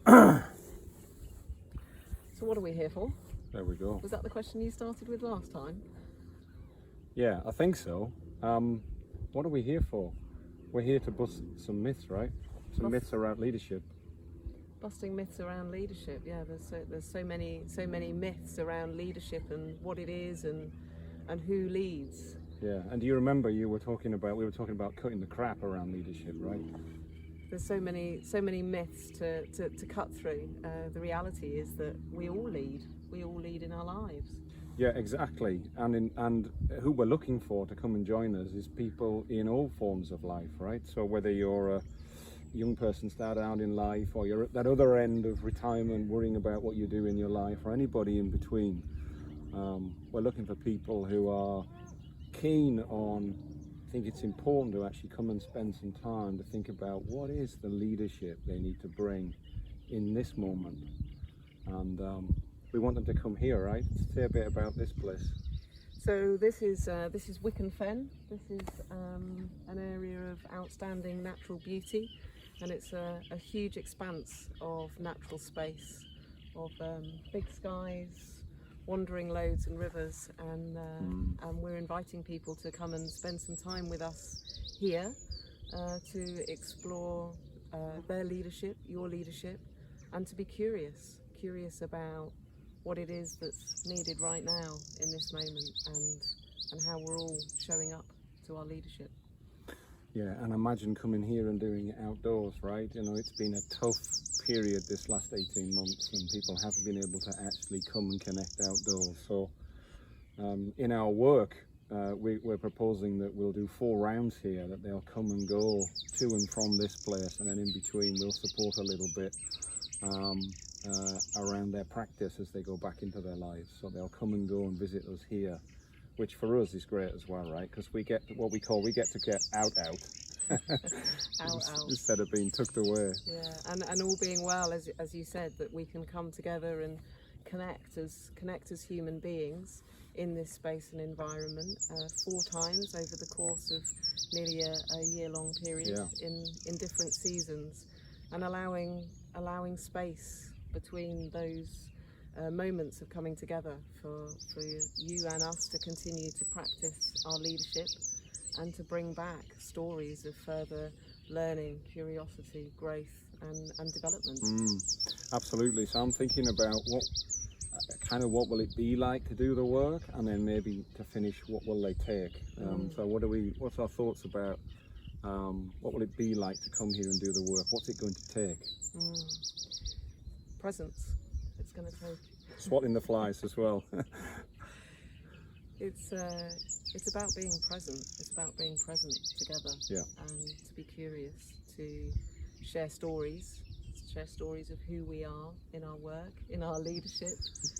So what are we here for? There we go. Was that the question you started with last time? Yeah, I think so. What are we here for? We're here to bust some myths, right? Some myths around leadership. Busting myths around leadership. Yeah, there's so many myths around leadership and what it is and who leads. Yeah, and do you remember we were talking about cutting the crap around leadership, right? There's so many myths to cut through. The reality is that we all lead in our lives. Yeah, exactly. And who we're looking for to come and join us is people in all forms of life, right? So whether you're a young person starting out in life, or you're at that other end of retirement worrying about what you do in your life, or anybody in between, we're looking for people who are keen on, I think it's important to actually come and spend some time to think about what is the leadership they need to bring in this moment. And we want them to come here, right? Say a bit about this place. So this is Wicken Fen. This is an area of outstanding natural beauty, and it's a huge expanse of natural space, of big skies, wandering loads and rivers, and we're inviting people to come and spend some time with us here to explore their leadership, your leadership, and to be curious about what it is that's needed right now in this moment, and how we're all showing up to our leadership. Yeah, and imagine coming here and doing it outdoors, right? You know, it's been a tough period this last 18 months when people haven't been able to actually come and connect outdoors. So in our work, we're proposing that we'll do 4 rounds here, that they'll come and go to and from this place, and then in between we'll support a little bit around their practice as they go back into their lives. So they'll come and go and visit us here, which for us is great as well, right? Because we get what we get to get out out instead of being tucked away. Yeah, and all being well, as you said, that we can come together and connect as human beings in this space and environment 4 times over the course of nearly a year-long period, Yeah. in different seasons, and allowing space between those moments of coming together for you and us to continue to practice our leadership and to bring back stories of further learning, curiosity, growth and development. Absolutely. So I'm thinking about what will it be like to do the work, and then maybe to finish, what will they take? So what's our thoughts about what will it be like to come here and do the work? What's it going to take? Presence. It's going to take. Swatting the flies as well. It's about being present. It's about being present together. Yeah. And to be curious, to share stories of who we are in our work, in our leadership.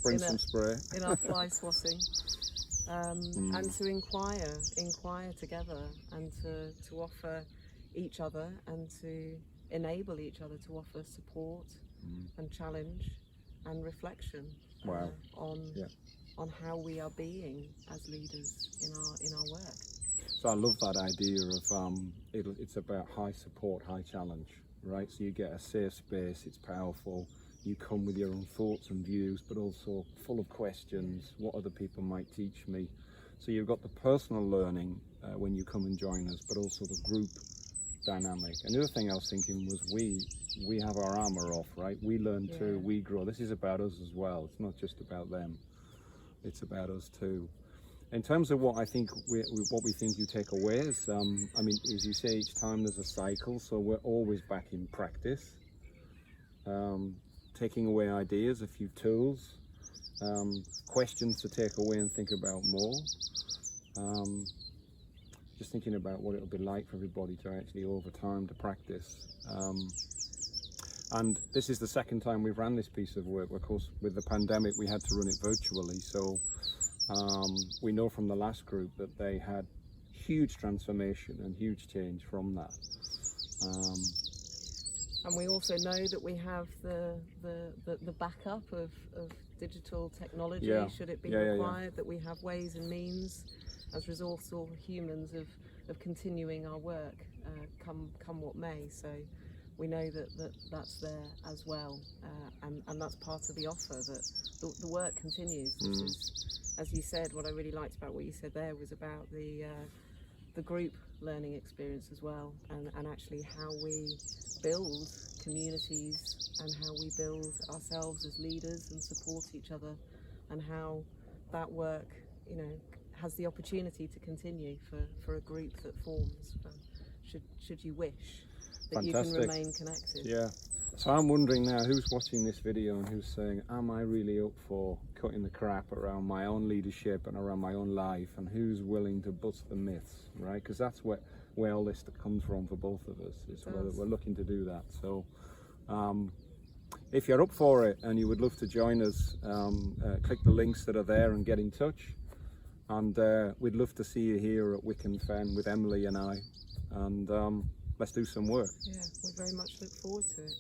Bring some spray. In our fly swatting. And to inquire together, and to offer each other and to enable each other to offer support and challenge and reflection on how we are being as leaders in our work. So I love that idea of it's about high support, high challenge, right? So you get a safe space, it's powerful, you come with your own thoughts and views, but also full of questions, what other people might teach me. So you've got the personal learning when you come and join us, but also the group dynamic. And the other thing I was thinking was we have our armor off, right? We learn too, we grow. This is about us as well. It's not just about them. It's about us too. In terms of what I think what we think you take away is, I mean, as you say, each time there's a cycle, so we're always back in practice, taking away ideas, a few tools, questions to take away and think about more. Just thinking about what it'll be like for everybody to actually, over time, to practice. And this is the second time we've ran this piece of work. Of course, with the pandemic, we had to run it virtually. So we know from the last group that they had huge transformation and huge change from that. And we also know that we have the backup of digital technology, should it be required, that we have ways and means as resourceful humans of continuing our work, come what may. So we know that's there as well, and that's part of the offer, that the work continues. This is, as you said, what I really liked about what you said there was about the group learning experience as well, and actually how we build communities and how we build ourselves as leaders and support each other, and how that work, you know, has the opportunity to continue for a group that forms, should you wish that you can Fantastic. remain connected. Yeah. So I'm wondering now, who's watching this video and who's saying, am I really up for cutting the crap around my own leadership and around my own life, and who's willing to bust the myths, right? Because that's where all this comes from for both of us, is whether we're looking to do that. So if you're up for it and you would love to join us, click the links that are there and get in touch. And we'd love to see you here at Wicken Fen with Emily and I, and let's do some work. Yeah, we very much look forward to it.